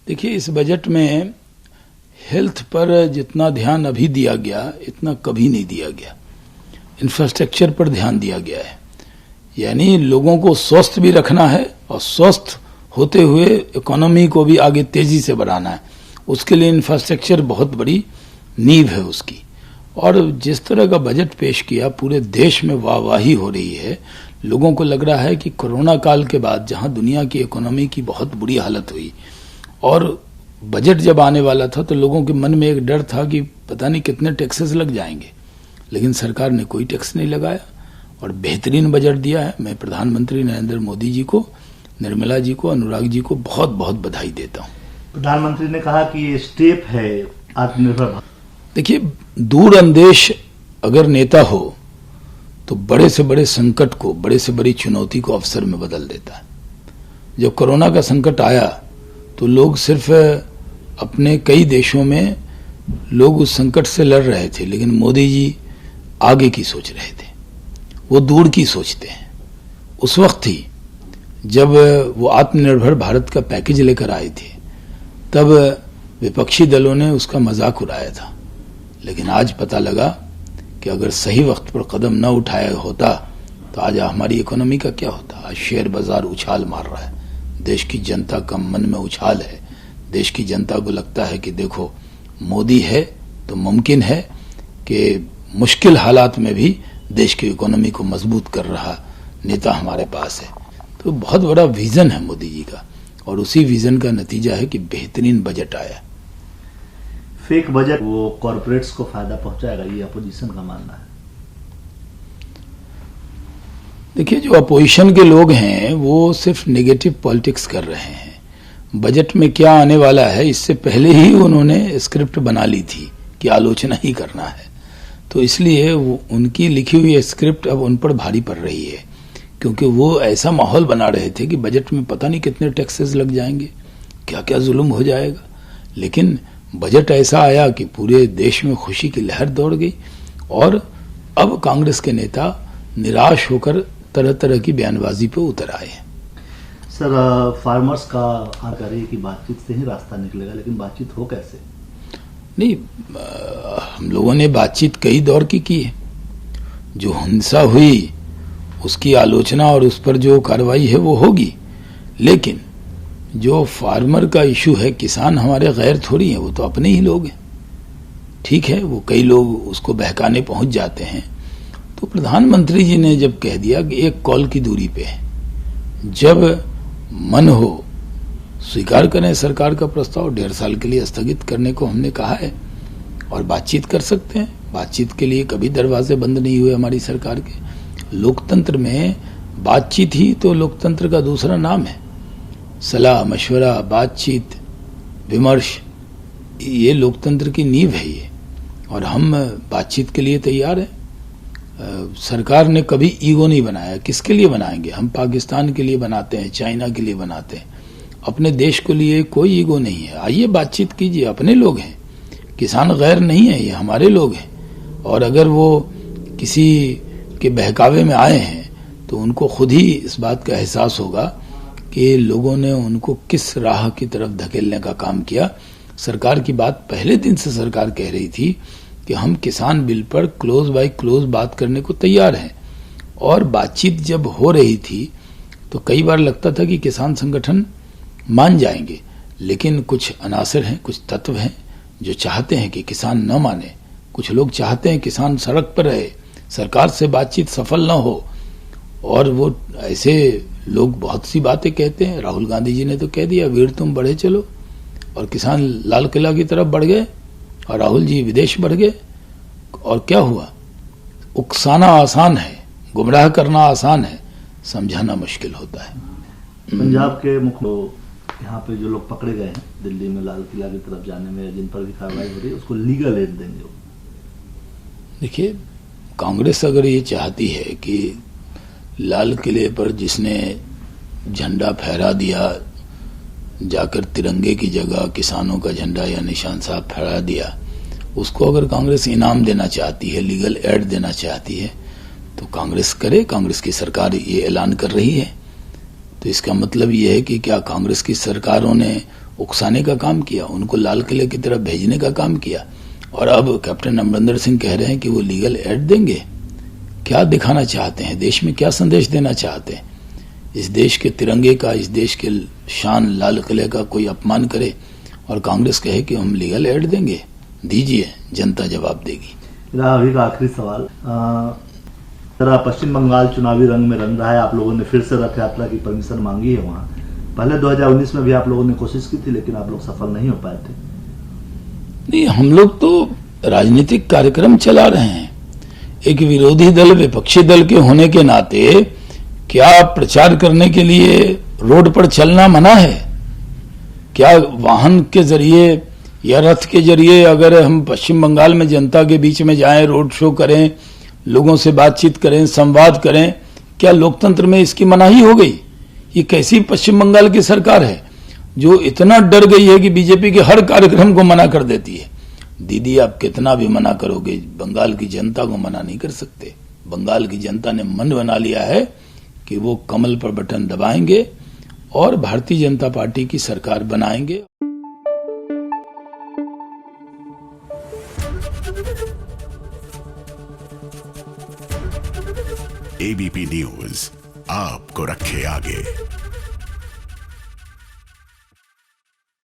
देखिए, इस बजट में हेल्थ पर जितना ध्यान अभी दिया गया इतना कभी नहीं दिया गया। इंफ्रास्ट्रक्चर पर ध्यान दिया गया है, यानी लोगों को स्वस्थ भी रखना है और स्वस्थ होते हुए इकोनॉमी को भी आगे तेजी से बढ़ाना है। उसके लिए इंफ्रास्ट्रक्चर बहुत बड़ी नींव है उसकी। और जिस तरह का बजट पेश किया, पूरे देश में वाहवाही हो रही है। लोगों को लग रहा है कि कोरोना काल के बाद जहां दुनिया की इकोनॉमी की बहुत बुरी हालत हुई और बजट जब आने वाला था तो लोगों के मन में एक डर था कि पता नहीं कितने टैक्सेस लग जाएंगे, लेकिन सरकार ने कोई टैक्स नहीं लगाया और बेहतरीन बजट दिया है। मैं प्रधानमंत्री नरेंद्र मोदी जी को, निर्मला जी को, अनुराग जी को बहुत बहुत बधाई देता हूं। प्रधानमंत्री ने कहा कि ये स्टेप है आत्मनिर्भर भारत। देखिए, दूरअंदेश अगर नेता हो तो बड़े से बड़े संकट को, बड़े से बड़ी चुनौती को अवसर में बदल देता है। जब कोरोना का संकट आया तो लोग सिर्फ अपने कई देशों में लोग उस संकट से लड़ रहे थे, लेकिन मोदी जी आगे की सोच रहे थे, वो दूर की सोचते हैं। उस वक्त ही जब वो आत्मनिर्भर भारत का पैकेज लेकर आए थे तब विपक्षी दलों ने उसका मजाक उड़ाया था, लेकिन आज पता लगा कि अगर सही वक्त पर कदम न उठाया होता तो आज हमारी इकोनॉमी का क्या होता। आज शेयर बाजार उछाल मार रहा है, देश की जनता का मन में उछाल है। देश की जनता को लगता है कि देखो, मोदी है तो मुमकिन है कि मुश्किल हालात में भी देश की इकोनॉमी को मजबूत कर रहा नेता हमारे पास है। तो बहुत बड़ा विजन है मोदी जी का, और उसी विजन का नतीजा है कि बेहतरीन बजट आया। फेक बजट वो कॉर्पोरेट्स को फायदा पहुंचाएगा, ये अपोजिशन का मानना है। देखिए, जो अपोजिशन के लोग हैं वो सिर्फ नेगेटिव पॉलिटिक्स कर रहे हैं। बजट में क्या आने वाला है इससे पहले ही उन्होंने स्क्रिप्ट बना ली थी कि आलोचना ही करना है, तो इसलिए उनकी लिखी हुई स्क्रिप्ट अब उन पर भारी पड़ रही है, क्योंकि वो ऐसा माहौल बना रहे थे कि बजट में पता नहीं कितने टैक्सेस लग जाएंगे, क्या क्या जुल्म हो जाएगा। लेकिन बजट ऐसा आया कि पूरे देश में खुशी की लहर दौड़ गई और अब कांग्रेस के नेता निराश होकर तरह तरह की बयानबाजी पे उतर आए हैं। सर, फार्मर्स का आग्रह है कि बातचीत से ही रास्ता निकलेगा, लेकिन बातचीत हो कैसे? नहीं, हम लोगों ने बातचीत कई दौर की है। जो हिंसा हुई उसकी आलोचना और उस पर जो कार्रवाई है वो होगी, लेकिन जो फार्मर का इशू है, किसान हमारे गैर थोड़ी है, वो तो अपने ही लोग हैं। ठीक है, वो कई लोग उसको बहकाने पहुंच जाते हैं। तो प्रधानमंत्री जी ने जब कह दिया कि एक कॉल की दूरी पे है, जब मन हो स्वीकार करें सरकार का प्रस्ताव, 1.5 साल के लिए स्थगित करने को हमने कहा है और बातचीत कर सकते हैं। बातचीत के लिए कभी दरवाजे बंद नहीं हुए हमारी सरकार के। लोकतंत्र में बातचीत ही तो लोकतंत्र का दूसरा नाम है। सलाह मशवरा, बातचीत, विमर्श, ये लोकतंत्र की नींव है ये, और हम बातचीत के लिए तैयार हैं। सरकार ने कभी ईगो नहीं बनाया। किसके लिए बनाएंगे? हम पाकिस्तान के लिए बनाते हैं, चाइना के लिए बनाते हैं, अपने देश के लिए कोई ईगो नहीं है। आइए बातचीत कीजिए, अपने लोग हैं, किसान गैर नहीं है, ये हमारे लोग हैं। और अगर वो किसी के बहकावे में आए हैं तो उनको खुद ही इस बात का एहसास होगा कि लोगों ने उनको किस राह की तरफ धकेलने का काम किया। सरकार की बात पहले दिन से सरकार कह रही थी कि हम किसान बिल पर क्लोज बाय क्लोज बात करने को तैयार हैं, और बातचीत जब हो रही थी तो कई बार लगता था कि किसान संगठन मान जाएंगे, लेकिन कुछ अनासर हैं, कुछ तत्व हैं जो चाहते हैं कि किसान न माने। कुछ लोग चाहते हैं किसान सड़क पर रहे, सरकार से बातचीत सफल न हो, और वो ऐसे लोग बहुत सी बातें कहते हैं। राहुल गांधी जी ने तो कह दिया, वीर तुम बढ़े चलो, और किसान लाल किला की तरफ बढ़ गए और राहुल जी विदेश बढ़ गए। और क्या हुआ? उकसाना आसान है, गुमराह करना आसान है, समझाना मुश्किल होता है। पंजाब के मुख्य यहाँ पे जो लोग पकड़े गए हैं दिल्ली में लाल किला की तरफ जाने में, जिन पर भी कार्रवाई हो रही है, उसको लीगल एड देंगे। देखिए, कांग्रेस अगर ये चाहती है कि लाल किले पर जिसने झंडा फहरा दिया, जाकर तिरंगे की जगह किसानों का झंडा या निशान साहब फहरा दिया, उसको अगर कांग्रेस इनाम देना चाहती है, लीगल एड देना चाहती है, तो कांग्रेस करे। कांग्रेस की सरकार ये ऐलान कर रही है, तो इसका मतलब ये है कि क्या कांग्रेस की सरकारों ने उकसाने का काम किया, उनको लाल किले की तरफ भेजने का काम किया, और अब कैप्टन अमरिंदर सिंह कह रहे हैं कि वो लीगल एड देंगे। क्या दिखाना चाहते हैं, देश में क्या संदेश देना चाहते हैं? इस देश के तिरंगे का, इस देश के शान लाल किले का कोई अपमान करे और कांग्रेस कहे कि हम लीगल एड देंगे? दीजिए, जनता जवाब देगी। मेरा अभी का आखिरी सवाल, जरा पश्चिम बंगाल चुनावी रंग में रंग रहा है। आप लोगों ने फिर से रथ यात्रा की परमिशन मांगी है वहां। पहले 2019 में भी आप लोगों ने कोशिश की थी, लेकिन आप लोग सफल नहीं हो पाए थे। नहीं, हम लोग तो राजनीतिक कार्यक्रम चला रहे हैं। एक विरोधी दल, विपक्षी दल के होने के नाते क्या प्रचार करने के लिए रोड पर चलना मना है? क्या वाहन के जरिए या रथ के जरिए अगर हम पश्चिम बंगाल में जनता के बीच में जाएं, रोड शो करें, लोगों से बातचीत करें, संवाद करें, क्या लोकतंत्र में इसकी मनाही हो गई? ये कैसी पश्चिम बंगाल की सरकार है जो इतना डर गई है कि बीजेपी के हर कार्यक्रम को मना कर देती है? दीदी, आप कितना भी मना करोगे, बंगाल की जनता को मना नहीं कर सकते। बंगाल की जनता ने मन बना लिया है कि वो कमल पर बटन दबाएंगे और भारतीय जनता पार्टी की सरकार बनाएंगे। एबीपी न्यूज आपको रखे आगे।